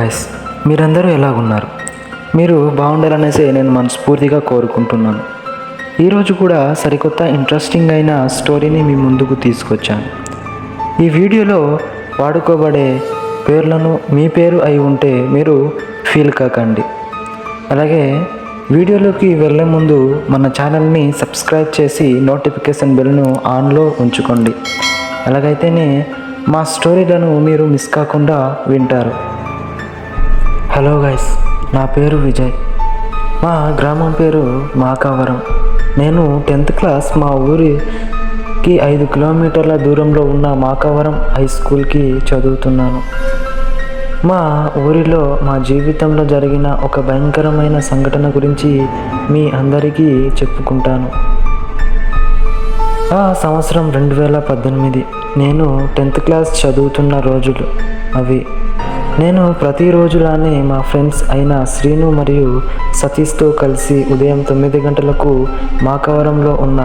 Guys, మీరందరూ ఎలా ఉన్నారు? మీరు బాగుండాలనేసి నేను మనస్ఫూర్తిగా కోరుకుంటున్నాను. ఈరోజు కూడా సరికొత్త ఇంట్రెస్టింగ్ అయిన స్టోరీని మీ ముందుకు తీసుకొచ్చాను. ఈ వీడియోలో వాడుకోబడే పేర్లను మీ పేరు అయి ఉంటే మీరు ఫీల్ కాకండి. అలాగే వీడియోలోకి వెళ్ళే ముందు మన ఛానల్ని సబ్స్క్రైబ్ చేసి నోటిఫికేషన్ బెల్ను ఆన్లో ఉంచుకోండి. అలాగైతేనే మా స్టోరీలను మీరు మిస్ కాకుండా వింటారు. హలో గైస్, నా పేరు విజయ్. మా గ్రామం పేరు మాకావరం. నేను 10th క్లాస్ మా ఊరికి 5 కిలోమీటర్ల దూరంలో ఉన్న మాకావరం హై స్కూల్కి చదువుతున్నాను. మా ఊరిలో మా జీవితంలో జరిగిన ఒక భయంకరమైన సంఘటన గురించి మీ అందరికీ చెప్పుకుంటాను. ఆ సంవత్సరం 2018. నేను 10th క్లాస్ చదువుతున్న రోజులు అవి. నేను ప్రతిరోజులానే మా ఫ్రెండ్స్ అయిన శ్రీను మరియు సతీష్తో కలిసి ఉదయం 9 గంటలకు మాకవరంలో ఉన్న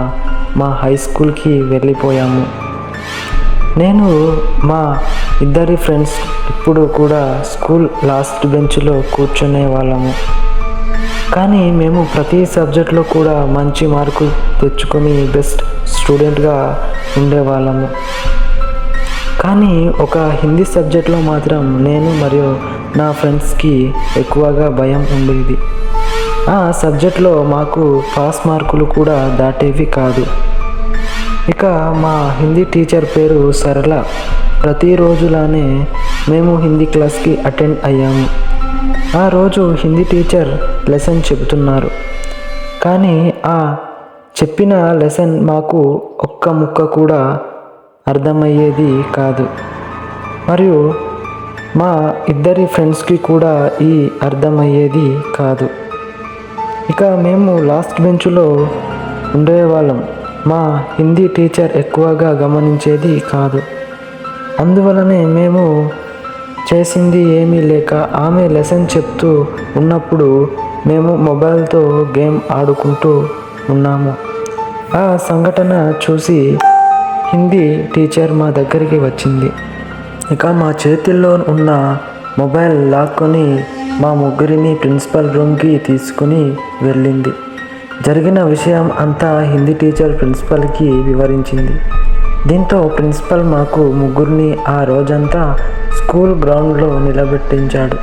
మా హై స్కూల్కి వెళ్ళిపోయాము. నేను మా ఇద్దరి ఫ్రెండ్స్ ఇప్పుడు కూడా స్కూల్ లాస్ట్ బెంచ్లో కూర్చునే వాళ్ళము. కానీ మేము ప్రతి సబ్జెక్ట్లో కూడా మంచి మార్కులు తెచ్చుకొని బెస్ట్ స్టూడెంట్గా ఉండేవాళ్ళము. కానీ ఒక హిందీ సబ్జెక్ట్లో మాత్రం నేను మరియు నా ఫ్రెండ్స్కి ఎక్కువగా భయం ఉండేది. ఆ సబ్జెక్ట్లో మాకు పాస్ మార్కులు కూడా దాటేవి కాదు. ఇక మా హిందీ టీచర్ పేరు సరళ. ప్రతిరోజులానే మేము హిందీ క్లాస్కి అటెండ్ అయ్యాము. ఆ రోజు హిందీ టీచర్ లెసన్ చెబుతున్నారు. కానీ ఆ చెప్పిన లెసన్ మాకు ఒక్క ముక్క కూడా అర్థమయ్యేది కాదు. మరియు మా ఇద్దరి ఫ్రెండ్స్కి కూడా ఈ అర్థమయ్యేది కాదు. ఇక మేము లాస్ట్ బెంచ్లో ఉండేవాళ్ళం. మా హిందీ టీచర్ ఎక్కువగా గమనించేది కాదు. అందువలనే మేము చేసింది ఏమీ లేక ఆమె లెసన్ చెప్తూ ఉన్నప్పుడు మేము మొబైల్తో గేమ్ ఆడుకుంటూ ఉన్నాము. ఆ సంఘటన చూసి హిందీ టీచర్ మా దగ్గరికి వచ్చింది. ఇక మా చేతిల్లో ఉన్న మొబైల్ లాక్కొని మా ముగ్గురిని ప్రిన్సిపల్ రూమ్కి తీసుకుని వెళ్ళింది. జరిగిన విషయం అంతా హిందీ టీచర్ ప్రిన్సిపల్కి వివరించింది. దీంతో ప్రిన్సిపల్ మాకు ముగ్గురిని ఆ రోజంతా స్కూల్ గ్రౌండ్లో నిలబెట్టించాడు.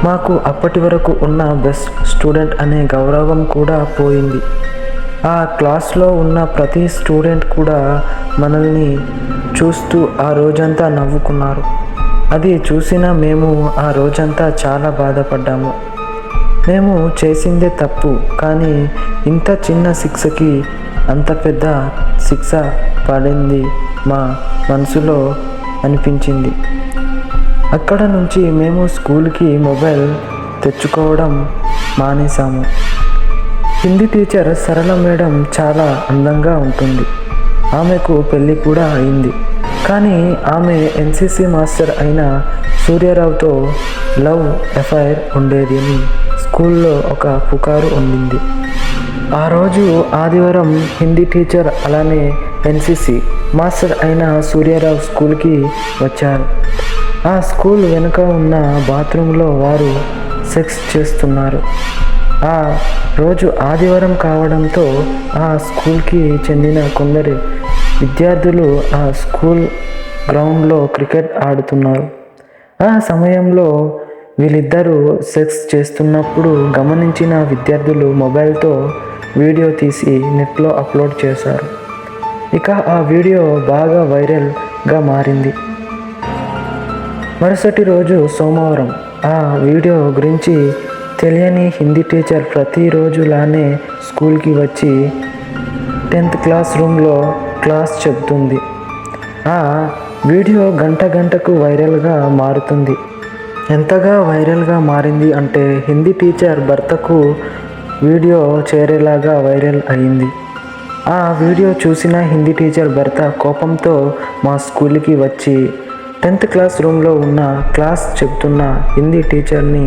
మాకు అప్పటి వరకు ఉన్న బెస్ట్ స్టూడెంట్ అనే గౌరవం కూడా పోయింది. ఆ క్లాస్లో ఉన్న ప్రతి స్టూడెంట్ కూడా మనల్ని చూస్తూ ఆ రోజంతా నవ్వుకున్నారు. అది చూసిన మేము ఆ రోజంతా చాలా బాధపడ్డాము. మేము చేసిందే తప్పు, కానీ ఇంత చిన్న శిక్షకి అంత పెద్ద శిక్ష పడింది మా మనసులో అనిపించింది. అక్కడ నుంచి మేము స్కూల్కి మొబైల్ తెచ్చుకోవడం మానేశాము. హిందీ టీచర్ సరళ మేడం చాలా అందంగా ఉంటుంది. ఆమెకు పెళ్ళి కూడా అయింది. కానీ ఆమె ఎన్సిసి మాస్టర్ అయిన సూర్యారావుతో లవ్ అఫైర్ ఉండేది అని స్కూల్లో ఒక పుకారు ఉండింది. ఆ రోజు ఆదివారం హిందీ టీచర్ అలానే ఎన్సిసి మాస్టర్ అయిన సూర్యారావు స్కూల్కి వచ్చారు. ఆ స్కూల్ వెనుక ఉన్న బాత్రూంలో వారు సెక్స్ చేస్తున్నారు. ఆ రోజు ఆదివారం కావడంతో ఆ స్కూల్కి చెందిన కొందరు విద్యార్థులు ఆ స్కూల్ గ్రౌండ్లో క్రికెట్ ఆడుతున్నారు. ఆ సమయంలో వీళ్ళిద్దరూ సెక్స్ చేస్తున్నప్పుడు గమనించిన విద్యార్థులు మొబైల్తో వీడియో తీసి నెట్లో అప్లోడ్ చేశారు. ఇక ఆ వీడియో బాగా వైరల్గా మారింది. మరుసటి రోజు సోమవారం ఆ వీడియో గురించి తెలియని హిందీ టీచర్ ప్రతిరోజులానే స్కూల్కి వచ్చి 10th క్లాస్ రూమ్లో క్లాస్ చెబుతుంది. ఆ వీడియో గంటకు వైరల్గా మారుతుంది. ఎంతగా వైరల్గా మారింది అంటే హిందీ టీచర్ భర్తకు వీడియో చేరేలాగా వైరల్ అయింది. ఆ వీడియో చూసిన హిందీ టీచర్ భర్త కోపంతో మా స్కూల్కి వచ్చి 10th క్లాస్ రూమ్లో ఉన్న క్లాస్ చెబుతున్న హిందీ టీచర్ని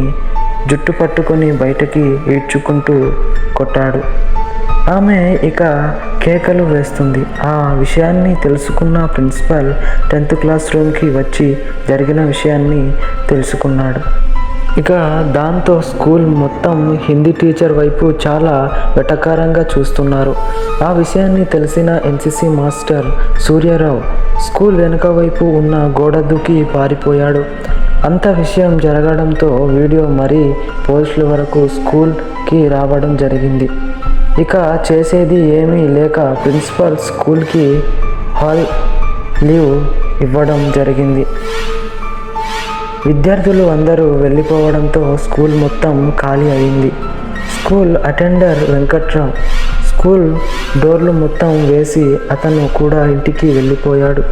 జుట్టు పట్టుకొని బయటకి ఈడ్చుకుంటూ కొట్టాడు. ఆమె ఇక కేకలు వేస్తుంది. ఆ విషయాన్ని తెలుసుకున్న ప్రిన్సిపల్ 10th క్లాస్ రూమ్కి వచ్చి జరిగిన విషయాన్ని తెలుసుకున్నాడు. ఇక దాంతో స్కూల్ మొత్తం హిందీ టీచర్ వైపు చాలా వెటకారంగా చూస్తున్నారు. ఆ విషయాన్ని తెలిసిన ఎన్సిసి మాస్టర్ సూర్యారావు స్కూల్ వెనుక వైపు ఉన్న గోడ దూకి పారిపోయాడు. అంత విషయం జరగడంతో వీడియో మరీ పోలీసుల వరకు స్కూల్కి రావడం జరిగింది. ఇక చేసేది ఏమీ లేక ప్రిన్సిపల్ స్కూల్కి హాల్ లీవ్ ఇవ్వడం జరిగింది. విద్యార్థులు అందరూ వెళ్ళిపోవడంతో స్కూల్ మొత్తం ఖాళీ అయింది. స్కూల్ అటెండర్ వెంకట్రావు స్కూల్ డోర్లు మొత్తం వేసి అతను కూడా ఇంటికి వెళ్ళిపోయాడు.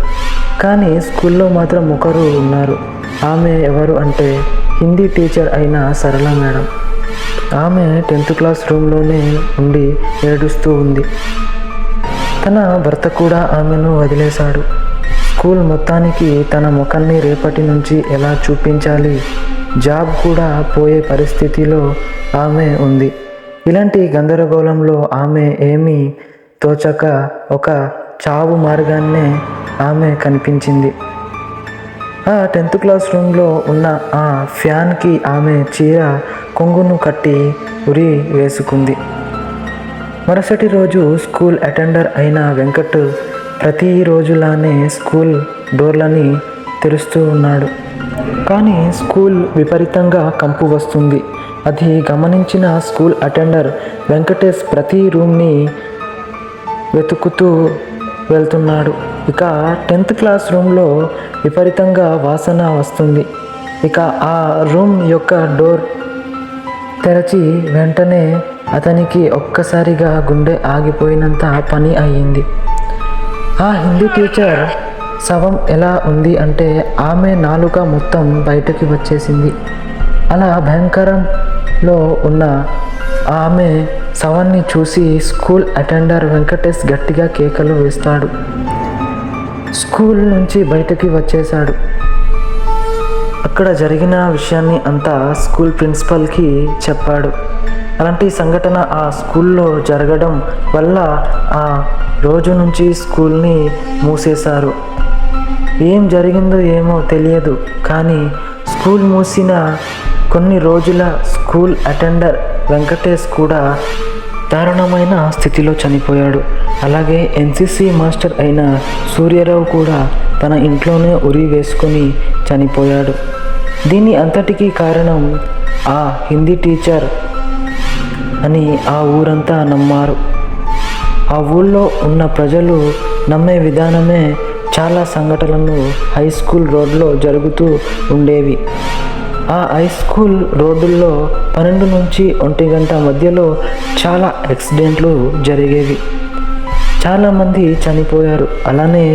కానీ స్కూల్లో మాత్రం ఒకరు ఉన్నారు. ఆమె ఎవరు అంటే హిందీ టీచర్ అయిన సరళ మేడం. ఆమె 10th క్లాస్ రూమ్లోనే ఉండి ఏడుస్తూ ఉంది. తన భర్త కూడా ఆమెను వదిలేశాడు. స్కూల్ మొత్తానికి తన ముఖాన్ని రేపటి నుంచి ఎలా చూపించాలి, జాబ్ కూడా పోయే పరిస్థితిలో ఆమె ఉంది. ఇలాంటి గందరగోళంలో ఆమె ఏమీ తోచక ఒక చావు మార్గాన్నే ఆమె కనిపించింది. ఆ 10th క్లాస్ రూమ్లో ఉన్న ఆ ఫ్యాన్కి ఆమె చీర కొంగును కట్టి ఉరి వేసుకుంది. మరుసటి రోజు స్కూల్ అటెండర్ అయిన వెంకట్ ప్రతిరోజులానే స్కూల్ డోర్లని తెరుస్తూ ఉన్నాడు. కానీ స్కూల్ విపరీతంగా కంపు వస్తుంది. అది గమనించిన స్కూల్ అటెండర్ వెంకటేష్ ప్రతి రూమ్ని వెతుకుతూ వెళ్తున్నాడు. ఇక 10th క్లాస్ రూమ్లో విపరీతంగా వాసన వస్తుంది. ఇక ఆ రూమ్ యొక్క డోర్ తెరచి వెంటనే అతనికి ఒక్కసారిగా గుండె ఆగిపోయినంత పని అయ్యింది. ఆ హిందీ టీచర్ శవం ఎలా ఉంది అంటే ఆమె నాలుక మొత్తం బయటకి వచ్చేసింది. అలా భయంకరంలో ఉన్న ఆమె శవాన్ని చూసి స్కూల్ అటెండర్ వెంకటేష్ గట్టిగా కేకలు వేస్తాడు. స్కూల్ నుంచి బయటకి వచ్చేశాడు. అక్కడ జరిగిన విషయాన్ని అంతా స్కూల్ ప్రిన్సిపల్కి చెప్పాడు. అలాంటి సంఘటన ఆ స్కూల్లో జరగడం వల్ల ఆ రోజు నుంచి స్కూల్ని మూసేశారు. ఏం జరిగిందో ఏమో తెలియదు, కానీ స్కూల్ మూసిన కొన్ని రోజుల స్కూల్ అటెండర్ వెంకటేష్ కూడా దారుణమైన స్థితిలో చనిపోయాడు. అలాగే ఎన్సిసి మాస్టర్ అయిన సూర్యారావు కూడా తన ఇంట్లోనే ఉరి వేసుకొని చనిపోయాడు. దీని అంతటికీ కారణం ఆ హిందీ టీచర్ అని ఆ ఊరంతా నమ్మారు. ఆ ఊళ్ళో ఉన్న ప్రజలు నమ్మే విధానమే చాలా సంఘటనలు హై స్కూల్ రోడ్లో జరుగుతూ ఉండేవి. ఆ హై స్కూల్ రోడ్డుల్లో 12 నుంచి 1 గంట మధ్యలో చాలా యాక్సిడెంట్లు జరిగేవి. చాలామంది చనిపోయారు. అలానే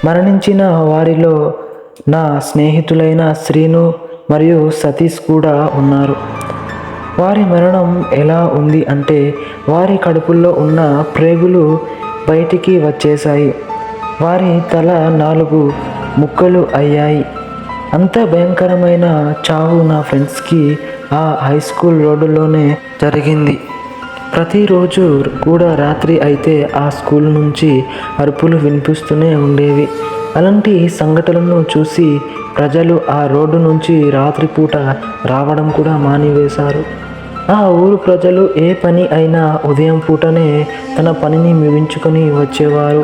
మరణించిన వారిలో నా స్నేహితులైన శ్రీను మరియు సతీష్ కూడా ఉన్నారు. వారి మరణం ఎలా ఉంది అంటే వారి కడుపుల్లో ఉన్న ప్రేగులు బయటికి వచ్చేశాయి. వారి తల 4 ముక్కలు అయ్యాయి. అంత భయంకరమైన చావు నా ఫ్రెండ్స్కి ఆ హై స్కూల్ రోడ్డులోనే జరిగింది. ప్రతిరోజు కూడా రాత్రి అయితే ఆ స్కూల్ నుంచి అరుపులు వినిపిస్తూనే ఉండేవి. అలాంటి సంఘటనలను చూసి ప్రజలు ఆ రోడ్డు నుంచి రాత్రిపూట రావడం కూడా మానివేశారు. ఆ ఊరు ప్రజలు ఏ పని అయినా ఉదయం పూటనే తన పనిని ముగించుకొని వచ్చేవారు.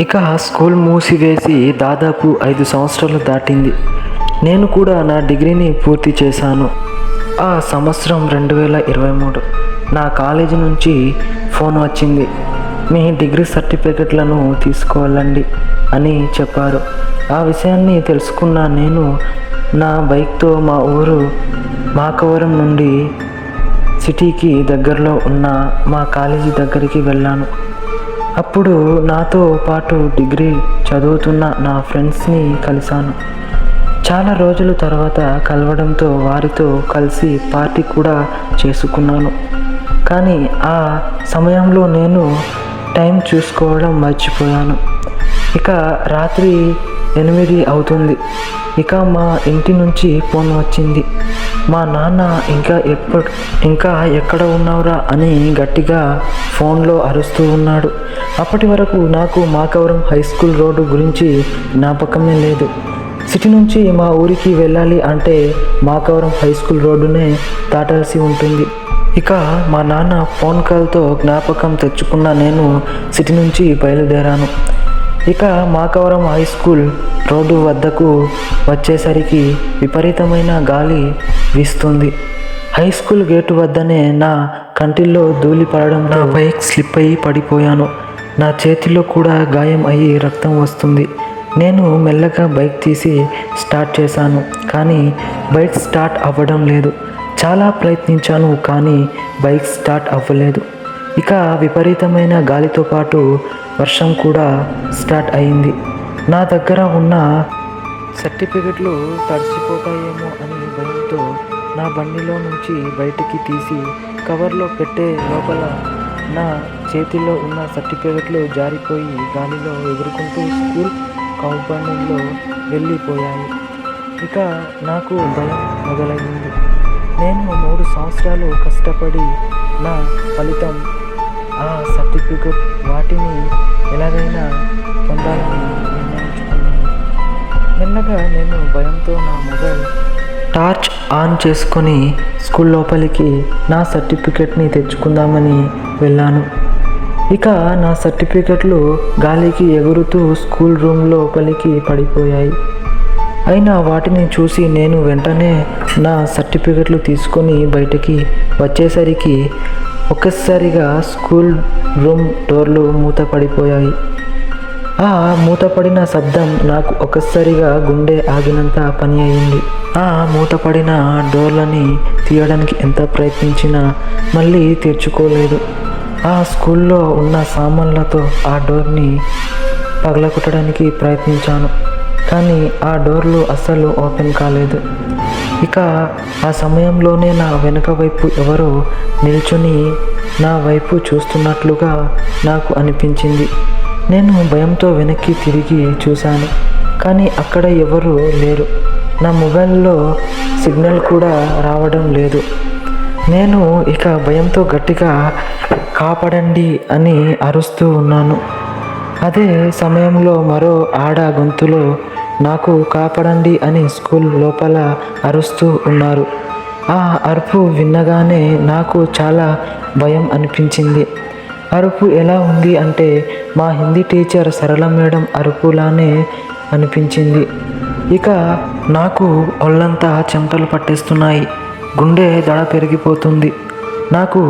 ఇక స్కూల్ మూసివేసి దాదాపు 5 సంవత్సరాలు దాటింది. నేను కూడా నా డిగ్రీని పూర్తి చేశాను. ఆ సంవత్సరం 2023 నా కాలేజీ నుంచి ఫోన్ వచ్చింది. మీ డిగ్రీ సర్టిఫికెట్లను తీసుకోవాలండి అని చెప్పారు. ఆ విషయాన్ని తెలుసుకున్న నేను నా బైక్తో మా ఊరు మాకవరం నుండి సిటీకి దగ్గరలో ఉన్న మా కాలేజీ దగ్గరికి వెళ్ళాను. అప్పుడు నాతో పాటు డిగ్రీ చదువుతున్న నా ఫ్రెండ్స్ని కలిశాను. చాలా రోజుల తర్వాత కలవడంతో వారితో కలిసి పార్టీ కూడా చేసుకున్నాను. కానీ ఆ సమయంలో నేను టైం చూసుకోవడం మర్చిపోయాను. ఇక రాత్రి 8 అవుతుంది. ఇక మా ఇంటి నుంచి ఫోన్ వచ్చింది. మా నాన్న ఇంకా ఎక్కడ ఉన్నావురా అని గట్టిగా ఫోన్లో అరుస్తూ ఉన్నాడు. అప్పటి వరకు నాకు మాకవరం హై స్కూల్ రోడ్డు గురించి జ్ఞాపకమే లేదు. సిటీ నుంచి మా ఊరికి వెళ్ళాలి అంటే మాకవరం హై స్కూల్ రోడ్డునే దాటాల్సి ఉంటుంది. ఇక మా నాన్న ఫోన్ కాల్తో జ్ఞాపకం తెచ్చుకున్న నేను సిటీ నుంచి బయలుదేరాను. ఇక మాకవరం హై స్కూల్ రోడ్డు వద్దకు వచ్చేసరికి విపరీతమైన గాలి వీస్తుంది. హై స్కూల్ గేటు వద్దనే నా కంటిల్లో ధూళి పడడంతో బైక్ స్లిప్ అయ్యి పడిపోయాను. నా చేతిలో కూడా గాయం అయ్యి రక్తం వస్తుంది. నేను మెల్లగా బైక్ తీసి స్టార్ట్ చేశాను, కానీ బైక్ స్టార్ట్ అవ్వడం లేదు. చాలా ప్రయత్నించాను, కానీ బైక్ స్టార్ట్ అవ్వలేదు. ఇక విపరీతమైన గాలితో పాటు వర్షం కూడా స్టార్ట్ అయింది. నా దగ్గర ఉన్న సర్టిఫికెట్లు తడిసిపోతాయేమో అని భయంతో నా బండిలో నుంచి బయటికి తీసి కవర్లో పెట్టే లోపల నా చేతిలో ఉన్న సర్టిఫికెట్లు జారిపోయి గాలిలో ఎగురుకుంటూ స్కూల్ కాంపౌండ్లో వెళ్ళిపోయాయి. ఇక నాకు భయం మొదలైంది. నేను 3 సంవత్సరాలు కష్టపడి నా ఫలితం ఆ సర్టిఫికెట్ వాటిని ఎలాగైనా పొందాలని నిర్ణయించుకున్నాను. మెల్లగా నేను భయంతో నా మొబైల్ టార్చ్ ఆన్ చేసుకొని స్కూల్ లోపలికి నా సర్టిఫికెట్ని తెచ్చుకుందామని వెళ్ళాను. ఇక నా సర్టిఫికెట్లు గాలికి ఎగురుతూ స్కూల్ రూమ్ లోపలికి పడిపోయాయి. అయినా వాటిని చూసి నేను వెంటనే నా సర్టిఫికెట్లు తీసుకొని బయటికి వచ్చేసరికి ఒక్కసారిగా స్కూల్ రూమ్ డోర్లు మూతపడిపోయాయి. ఆ మూతపడిన శబ్దం నాకు ఒక్కసారిగా గుండె ఆగినంత పని అయింది. ఆ మూతపడిన డోర్లని తీయడానికి ఎంత ప్రయత్నించినా మళ్ళీ తెరుచుకోలేదు. ఆ స్కూల్లో ఉన్న సామాన్లతో ఆ డోర్ని పగలగొట్టడానికి ప్రయత్నించాను, కానీ ఆ డోర్లు అస్సలు ఓపెన్ కాలేదు. ఇక ఆ సమయంలోనే నా వెనుక వైపు ఎవరో నిల్చుని నా వైపు చూస్తున్నట్లుగా నాకు అనిపించింది. నేను భయంతో వెనక్కి తిరిగి చూశాను, కానీ అక్కడ ఎవరూ లేరు. నా మొబైల్లో సిగ్నల్ కూడా రావడం లేదు. నేను ఇక భయంతో గట్టిగా కాపాడండి అని అరుస్తూ ఉన్నాను. అదే సమయంలో మరో ఆడ గొంతులో నాకు కాపాడండి అని స్కూల్ లోపల అరుస్తూ ఉన్నారు. ఆ అరుపు విన్నగానే నాకు చాలా భయం అనిపించింది. అరుపు ఎలా ఉంది అంటే మా హిందీ టీచర్ సరళ మేడం అరుపులానే అనిపించింది. ఇక నాకు ఒళ్ళంతా చెమటలు పట్టేస్తున్నాయి, గుండె దడ పెరిగిపోతుంది. నాకు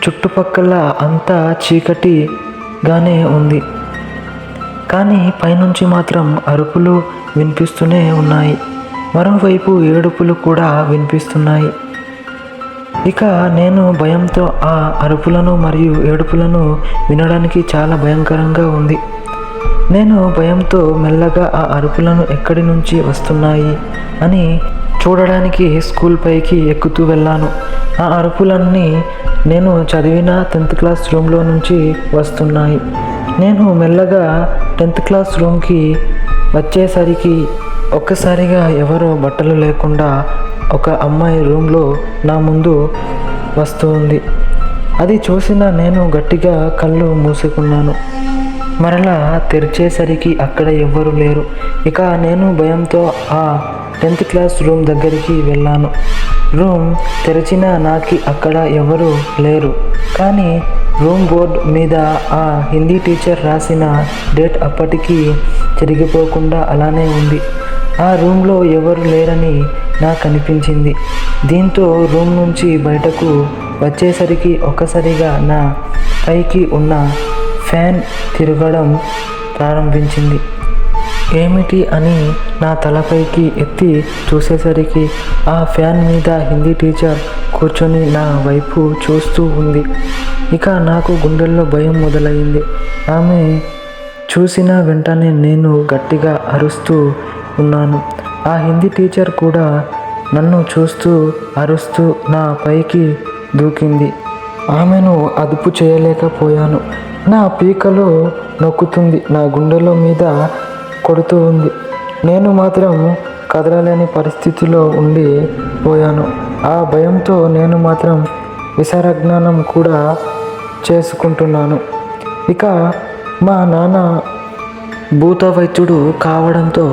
చుట్టుపక్కల అంతా చీకటిగానే ఉంది, కానీ పైనుంచి మాత్రం అరుపులు వినిపిస్తూనే ఉన్నాయి. మరోవైపు ఏడుపులు కూడా వినిపిస్తున్నాయి. ఇక నేను భయంతో ఆ అరుపులను మరియు ఏడుపులను వినడానికి చాలా భయంకరంగా ఉంది. నేను భయంతో మెల్లగా ఆ అరుపులను ఎక్కడి నుంచి వస్తున్నాయి అని చూడడానికి స్కూల్ పైకి ఎక్కుతూ వెళ్ళాను. ఆ అరుపులన్నీ నేను చదివిన 10th క్లాస్ రూమ్లో నుంచి వస్తున్నాయి. నేను మెల్లగా 10th క్లాస్ రూమ్కి వచ్చేసరికి ఒక్కసారిగా ఎవరో బట్టలు లేకుండా ఒక అమ్మాయి రూమ్లో నా ముందు వస్తుంది. అది చూసిన నేను గట్టిగా కళ్ళు మూసుకున్నాను. మరలా తెరిచేసరికి అక్కడ ఎవ్వరూ లేరు. ఇక నేను భయంతో ఆ 10th క్లాస్ రూమ్ దగ్గరికి వెళ్ళాను. రూమ్ తెరిచిన నాకు అక్కడ ఎవరూ లేరు, కానీ రూమ్ బోర్డ్ మీద ఆ హిందీ టీచర్ రాసిన డేట్ అప్పటికీ చెరిగిపోకుండా అలానే ఉంది. ఆ రూమ్లో ఎవరు లేరని నాకు అనిపించింది. దీంతో రూమ్ నుంచి బయటకు వచ్చేసరికి ఒక్కసారిగా నా పైకి ఉన్న ఫ్యాన్ తిరగడం ప్రారంభించింది. ఏమిటి అని నా తలపైకి ఎత్తి చూసేసరికి ఆ ఫ్యాన్ మీద హిందీ టీచర్ కూర్చొని నా వైపు చూస్తూ ఉంది. ఇక నాకు గుండెల్లో భయం మొదలైంది. ఆమె చూసిన వెంటనే నేను గట్టిగా అరుస్తూ ఉన్నాను. ఆ హిందీ టీచర్ కూడా నన్ను చూస్తూ అరుస్తూ నా పైకి దూకింది. ఆమెను అదుపు చేయలేకపోయాను. నా పీకలో నొక్కుతుంది, నా గుండెల మీద కొడుతూ ఉంది. నేను మాత్రం కదలలేని పరిస్థితిలో ఉండిపోయాను. ఆ భయంతో నేను మాత్రం విసర్జనం కూడా చేసుకుంటున్నాను. ఇక మా నాన్న భూత వైద్యుడు కావడంతో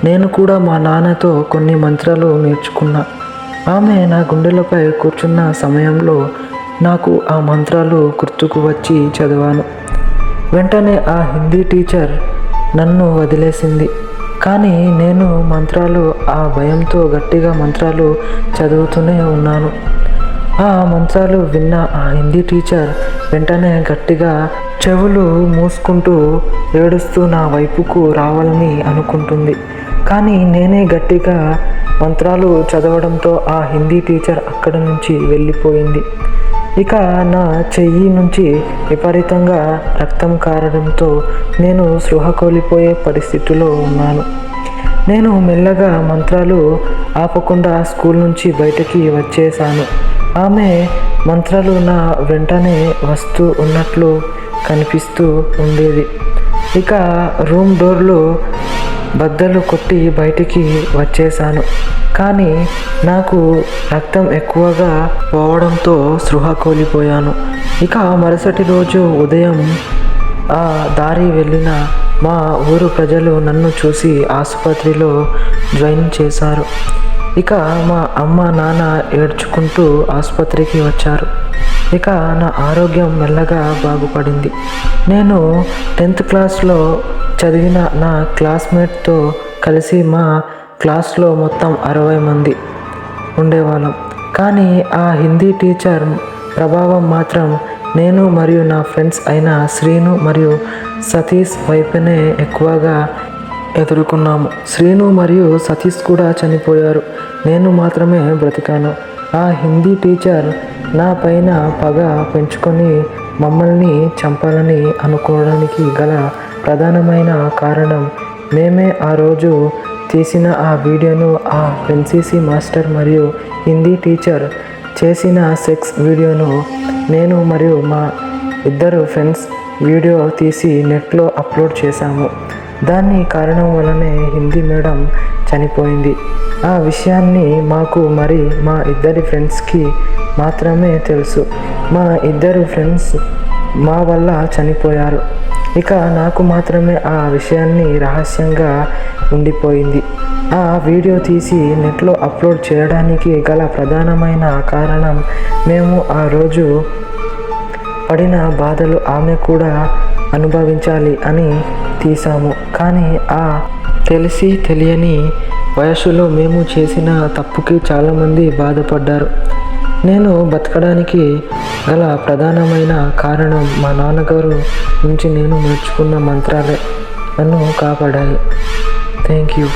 నేను కూడా మా నాన్నతో కొన్ని మంత్రాలు నేర్చుకున్నా. ఆమె నా గుండెలపై కూర్చున్న సమయంలో నాకు ఆ మంత్రాలు గుర్తుకు వచ్చి చదివాను. వెంటనే ఆ హిందీ టీచర్ నన్ను వదిలేసింది. కానీ నేను మంత్రాలు ఆ భయంతో గట్టిగా మంత్రాలు చదువుతూనే ఉన్నాను. ఆ మంత్రాలు విన్న ఆ హిందీ టీచర్ వెంటనే గట్టిగా చెవులు మూసుకుంటూ ఏడుస్తూ నా వైపుకు రావాలని అనుకుంటుంది. కానీ నేనే గట్టిగా మంత్రాలు చదవడంతో ఆ హిందీ టీచర్ అక్కడి నుంచి వెళ్ళిపోయింది. ఇక నా చెయ్యి నుంచి విపరీతంగా రక్తం కారడంతో నేను స్పృహ కోల్పోయే పరిస్థితిలో ఉన్నాను. నేను మెల్లగా మంత్రాలు ఆపకుండా స్కూల్ నుంచి బయటకి వచ్చేసాను. ఆమె మంత్రాలు నా వెంటనే వస్తూ ఉన్నట్లు కనిపిస్తూ ఉండేది. ఇక రూమ్ డోర్లు బద్దలు కొట్టి బయటికి వచ్చేసాను. కానీ నాకు రక్తం ఎక్కువగా పోవడంతో స్పృహ కోల్పోయాను. ఇక మరుసటి రోజు ఉదయం ఆ దారి వెళ్ళిన మా ఊరు ప్రజలు నన్ను చూసి ఆసుపత్రిలో జాయిన్ చేశారు. ఇక మా అమ్మ నాన్న ఏడ్చుకుంటూ ఆసుపత్రికి వచ్చారు. ఇక నా ఆరోగ్యం మెల్లగా బాగుపడింది. నేను 10th క్లాస్లో చదివిన నా క్లాస్మేట్తో కలిసి మా క్లాస్లో మొత్తం 60 మంది ఉండేవాళ్ళం. కానీ ఆ హిందీ టీచర్ ప్రభావం మాత్రం నేను మరియు నా ఫ్రెండ్స్ అయిన శ్రీను మరియు సతీష్ వైపునే ఎక్కువగా ఎదుర్కొన్నాము. శ్రీను మరియు సతీష్ కూడా చనిపోయారు. నేను మాత్రమే బ్రతికాను. ఆ హిందీ టీచర్ నా పైన పగ పెంచుకొని మమ్మల్ని చంపాలని అనుకోవడానికి గల ప్రధానమైన కారణం మేమే ఆ రోజు తీసిన ఆ వీడియోను ఆ ఎన్సిసి మాస్టర్ మరియు హిందీ టీచర్ చేసిన సెక్స్ వీడియోను నేను మరియు మా ఇద్దరు ఫ్రెండ్స్ వీడియో తీసి నెట్లో అప్లోడ్ చేశాము. దాని కారణం వల్లనే హిందీ మేడం చనిపోయింది. ఆ విషయాన్ని మాకు మరి మా ఇద్దరి ఫ్రెండ్స్కి మాత్రమే తెలుసు. మా ఇద్దరు ఫ్రెండ్స్ మా వల్ల చనిపోయారు. ఇక నాకు మాత్రమే ఆ విషయాన్ని రహస్యంగా ఉండిపోయింది. ఆ వీడియో తీసి నెట్లో అప్లోడ్ చేయడానికి గల ప్రధానమైన కారణం మేము ఆ రోజు పడిన బాధలు ఆమె కూడా అనుభవించాలి అని తీసాము. కానీ ఆ తెలిసి తెలియని వయసులో మేము చేసిన తప్పుకి చాలామంది బాధపడ్డారు. నేను బతకడానికి గల ప్రధానమైన కారణం మా నాన్నగారు నుంచి నేను నేర్చుకున్న మంత్రాలే నన్ను కాపాడాయి. Thank you.